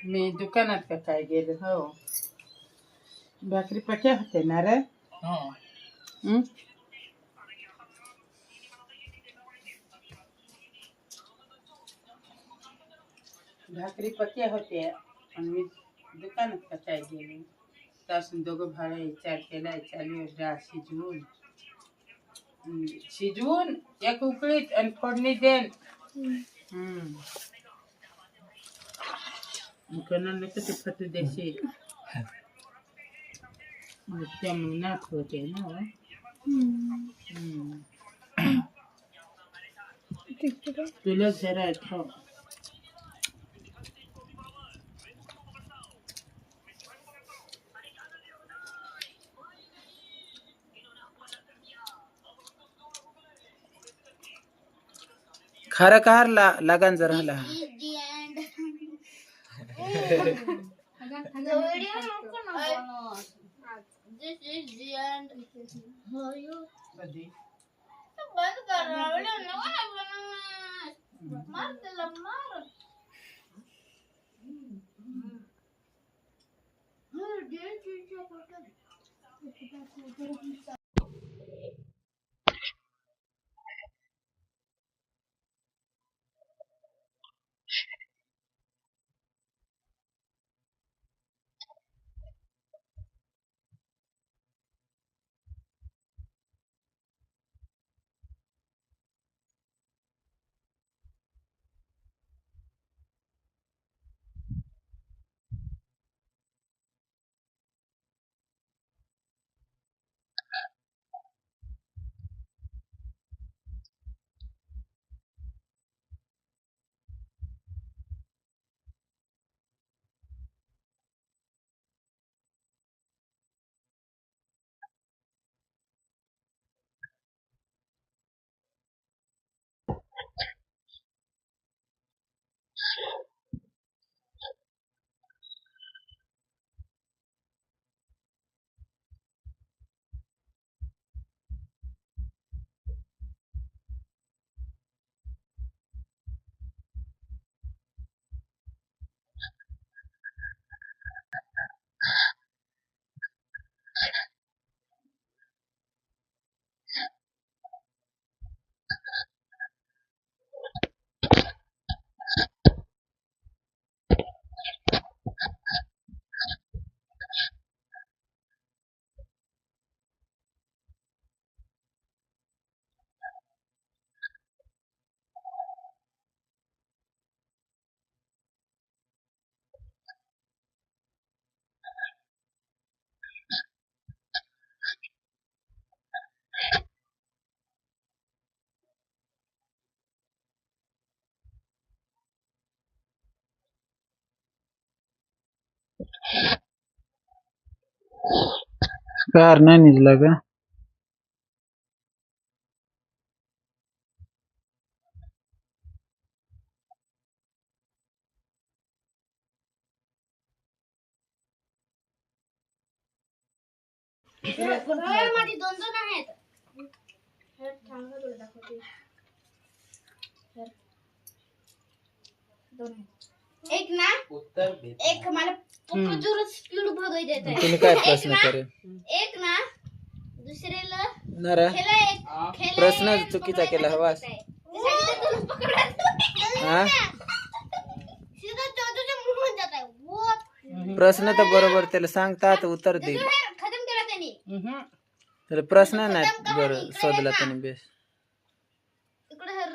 मी दुकानात का काय गेले हो भाकरी पक्या होते ना रे भाकरी पक्या होते आणि मी दुकानात का काय गेले तासून दोघं भाड्या विचार केला चालू डाळ शिजवून एक उकळीत आणि फोडणी देन कोणाला कसे फटू देशी त्यामुळे नाक होते ना तुला जरा खाऊ खरं कार लगान जर हला This is the end. How you? Car नाही निजला का मध्ये दोन दोन आहेत एक ना एक मला स्पीड बघायचं आहे तुम्ही काय प्रश्न करे एक ना दुसऱ्याला नरा खेळायला प्रश्न चुकीचा केला हवा हा प्रश्न तर बरोबर त्याला सांगतात उत्तर दे खतम केला त्यांनी त्याला प्रश्न नाही बरं शोधला त्याने बेस इकडे हर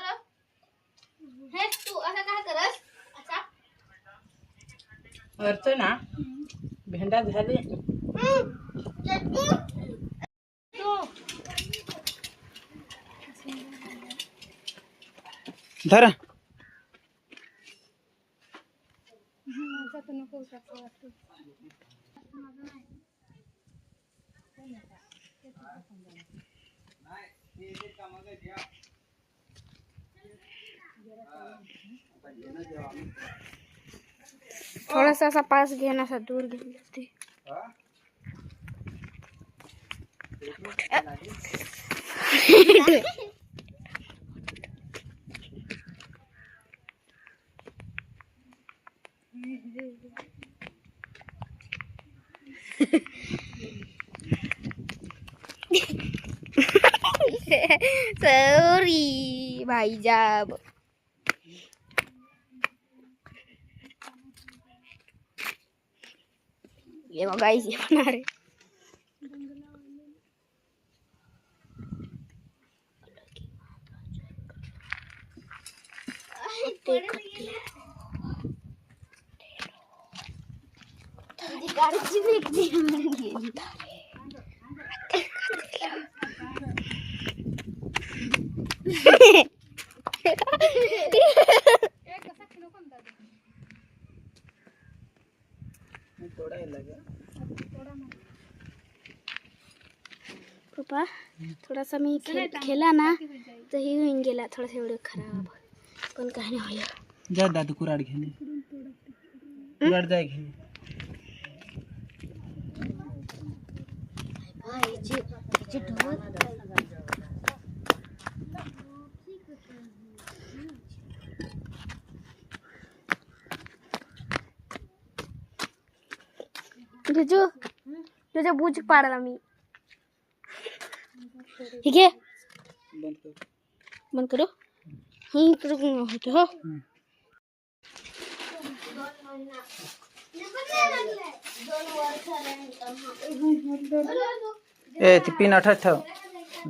हे तू असं काय करस असा अर्थ ना भेंडा झाले धरा थोड़ा सा ऐसा पास घेना सा दूर घेना सॉरी भाई जाब. ये बघा इसे होणार आहे. गाडीची गेली. पप्पा थोडासा मी खेळला ना तर हे होऊन गेला थोडासा व्हिडिओ खराब पण काही नाही होईल. जा दादू कुराड घेणे कुराड जाय घेणे. तुझं तुझ्या बूज पाडला मी. ठीक आहे बंद कर. बंद करू. इकडे होतो हो. ए ती पिन अठा ठेव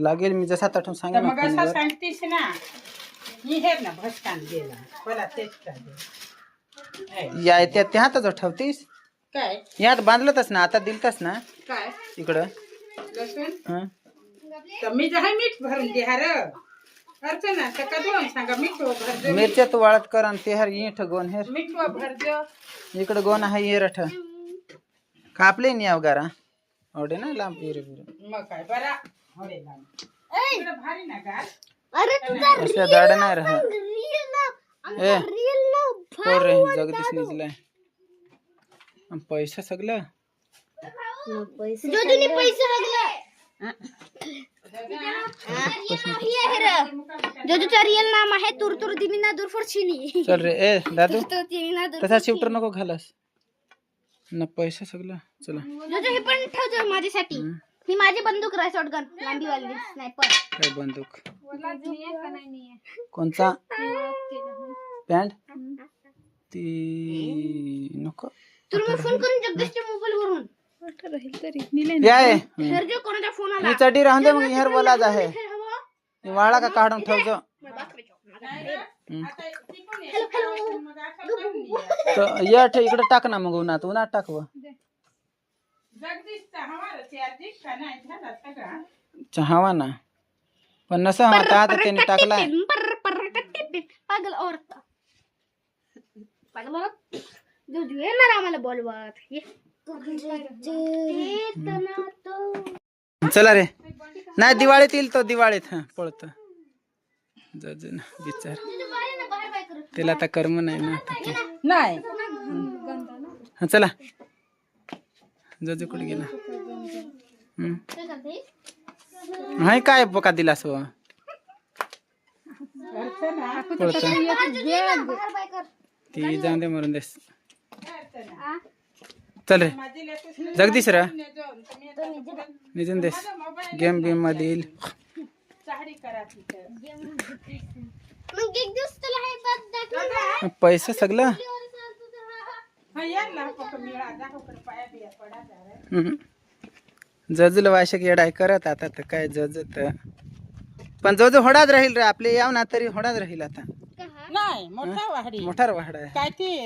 लागेल मी जसा तठून तर सांगेन मग असं सांगतीस ना ही हे ना भसकान गेला मला तेच काय या त्यातच ठेवतीस. काय यात बांधलंतस ना आता दिलतस ना काय इकडं. लसूण हं. तर मी जहा मीठ भरून दे हर अर्चना तर का दोन सांगा मीठ भरजो मिरच्या तू वाळत कर आणि ते हर ईठ गोन हेर मीठ भरजो इकडं गोन आहे ये रठ कापले नाही अवगारा आवडे ना लांब इरे बिरे मग काय बरा होरे लांब इकडं भारी ना गार अरे तुझा असल्या झाडं नाही राह. रील ना ए रील ना कोण रे जगदीश निजलाय आणि पैसा सगळं पैसे जो तुम्ही पैसे लागले जो तुझा रिअल नाम आहे तुरतुर दिमिना दूरफोडशिनी. चल रे ए दादू तो दिमिना दूर तसा शिफ्टर नको घालस ना पैसा सगळं. चला जो हे पण ठेवतो माझ्यासाठी. ही माझी बंदूक राय शॉटगन लांबीवाली स्नायपर. काय बंदूक कोणचा पॅन्ट ती नको तुला मी फोन करून जगदीशच्या मोबाईल वरून या ए. सर जो कोणाचा फोन आला ही चडी राहून दे मग हेर बोलाच आहे ही वाळा का काढून ठेवजो. तर या ठे इकडे टाक ना मग उन्हात टाकव. चहावा ना पण नसा आता आता त्याने टाकलाय. पागल औरत पागल औरत जो येणार आम्हाला बोलवत ये. चला रे नाही दिवाळीत येईल तो दिवाळीत. हा पळतो जज ना बिचार त्याला आता कर्म नाही ना आता ते. नाही हा चला जज कुठे गेला. हाय काय बोका दिलास हो पळतो ती जाऊन दे मरून देस. चल रे जगदीश रा निजून देस गेम बिम मध्ये येईल. मग एक दिवस तुला हे बात दाखवून पैसा सगळं जजला वाशक येडाय करत आता तर काय जज पण जज होडाच राहील रे आपले याव ना तरी होडाच राहील आता. नाही मोठा वाहडी मोठार वाडा आहे काय ते